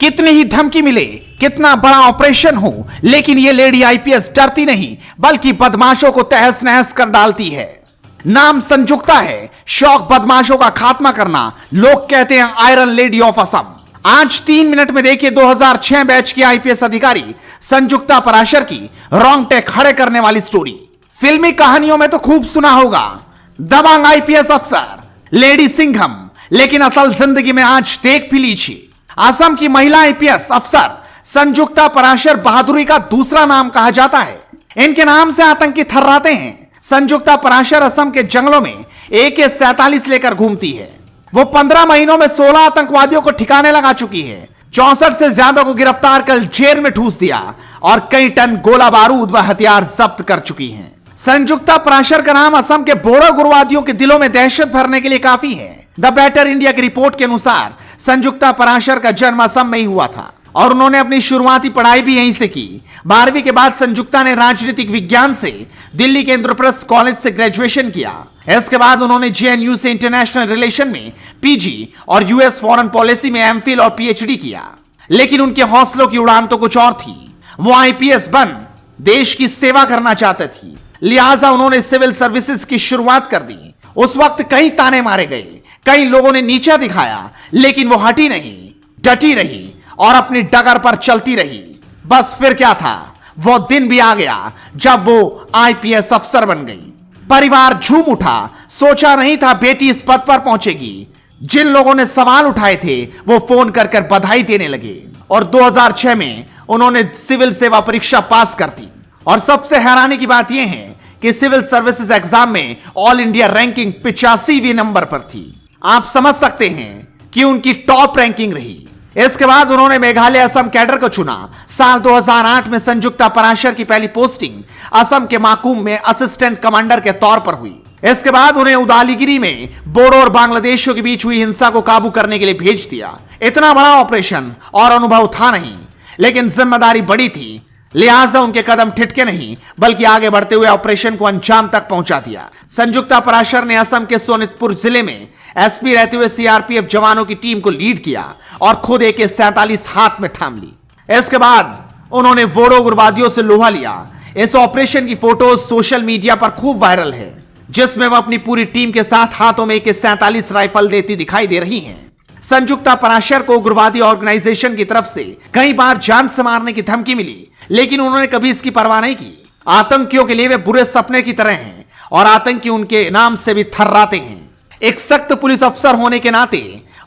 कितनी ही धमकी मिले, कितना बड़ा ऑपरेशन हो, लेकिन ये लेडी आईपीएस डरती नहीं, बल्कि बदमाशों को तहस नहस कर डालती है। नाम संजुक्ता है, शौक बदमाशों का खात्मा करना। लोग कहते हैं आयरन लेडी ऑफ असम। आज 3 मिनट में देखिए 2006 बैच की आईपीएस अधिकारी संजुक्ता पराशर की रोंगटे खड़े करने वाली स्टोरी। फिल्मी कहानियों में तो खूब सुना होगा, दबंग आईपीएस अफसर, लेडी सिंघम, लेकिन असल जिंदगी में आज देख भी लीजिए। असम की महिला आईपीएस अफसर संजुक्ता पराशर बहादुरी का दूसरा नाम कहा जाता है। इनके नाम से आतंकी थर्राते हैं। संजुक्ता पराशर असम के जंगलों में AK-47 लेकर घूमती है। वो 15 महीनों में 16 आतंकवादियों को ठिकाने लगा चुकी है। 64 से ज्यादा को गिरफ्तार कर जेल में ठूस दिया और कई टन गोला बारूद व हथियार जब्त कर चुकी हैं। संजुक्ता पराशर का नाम असम के बोरो उग्रवादियों के दिलों में दहशत भरने के लिए काफी है। द बेटर इंडिया की रिपोर्ट के अनुसार संजुक्ता पराशर का जन्म असम में ही हुआ था और उन्होंने अपनी शुरुआती पढ़ाई भी यहीं से की। 12वीं के बाद संजुक्ता ने राजनीतिक विज्ञान से दिल्ली के इंद्रप्रस्थ कॉलेज से ग्रेजुएशन किया। इसके बाद उन्होंने JNU से इंटरनेशनल रिलेशन में PG और US फॉरेन पॉलिसी में MPhil और PhD किया। लेकिन उनके हौसलों की उड़ान तो कुछ और थी। वो IPS बन देश की सेवा करना चाहते थी, लिहाजा उन्होंने सिविल सर्विसेज की शुरुआत कर दी। उस वक्त कई ताने मारे गए, कई लोगों ने नीचा दिखाया, लेकिन वो हटी नहीं, डटी रही और अपनी डगर पर चलती रही। बस फिर क्या था, वो दिन भी आ गया जब वो IPS अफसर बन गई। परिवार झूम उठा, सोचा नहीं था बेटी इस पद पर पहुंचेगी। जिन लोगों ने सवाल उठाए थे वो फोन कर कर बधाई देने लगे और 2006 में उन्होंने सिविल सेवा परीक्षा पास कर दी। और सबसे हैरानी की बात यह है कि सिविल सर्विसेज एग्जाम में ऑल इंडिया रैंकिंग 85वें नंबर पर थी। आप समझ सकते हैं कि उनकी टॉप रैंकिंग रही। इसके बाद उन्होंने मेघालय असम कैडर को चुना। साल 2008 में संजुक्ता पराशर की पहली पोस्टिंग असम के माकूम में असिस्टेंट कमांडर के तौर पर हुई। इसके बाद उन्हें उदालीगिरी में बोडो और बांग्लादेशियों के बीच हुई हिंसा को काबू करने के लिए भेज दिया। इतना बड़ा ऑपरेशन और अनुभव था नहीं, लेकिन जिम्मेदारी बड़ी थी, लिहाजा उनके कदम ठिठके नहीं, बल्कि आगे बढ़ते हुए ऑपरेशन को अंजाम तक पहुंचा दिया। संजुक्ता पराशर ने असम के सोनितपुर जिले में SP रहते हुए CRPF जवानों की टीम को लीड किया और खुद AK-47 हाथ में थाम ली। इसके बाद उन्होंने बोडो उग्रवादियों से लोहा लिया। इस ऑपरेशन की फोटोज सोशल मीडिया पर खूब वायरल है, जिसमें वह अपनी पूरी टीम के साथ हाथों में AK-47 राइफल देती दिखाई दे रही हैं। संजुक्ता पराशर को उग्रवादी ऑर्गेनाइजेशन की तरफ से कई बार जान से मारने की धमकी मिली, लेकिन उन्होंने कभी इसकी परवाह नहीं की। आतंकियों के लिए वे बुरे सपने की तरह हैं और आतंकी उनके नाम से भी थर्राते हैं। एक सख्त पुलिस अफसर होने के नाते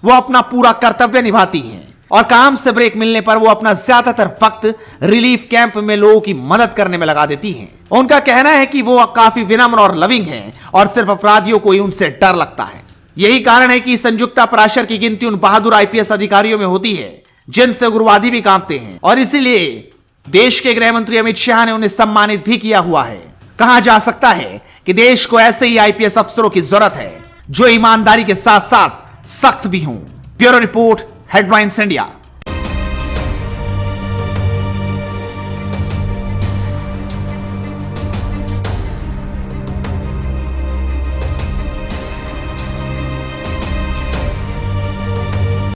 वो अपना पूरा कर्तव्य निभाती हैं और काम से ब्रेक मिलने पर वो अपना ज्यादातर वक्त रिलीफ कैंप में लोगों की मदद करने में लगा देती हैं। उनका कहना है कि वो काफी विनम्र और लविंग हैं और सिर्फ अपराधियों को ही उनसे डर लगता है। यही कारण है कि संजुक्ता पराशर की गिनती उन बहादुर IPS अधिकारियों में होती है जिनसे उग्रवादी भी कांपते हैं, और इसीलिए देश के गृह मंत्री अमित शाह ने उन्हें सम्मानित भी किया हुआ है। कहा जा सकता है कि देश को ऐसे ही IPS अफसरों की जरूरत है जो ईमानदारी के साथ साथ सख्त भी हों। Bureau report, headlines India.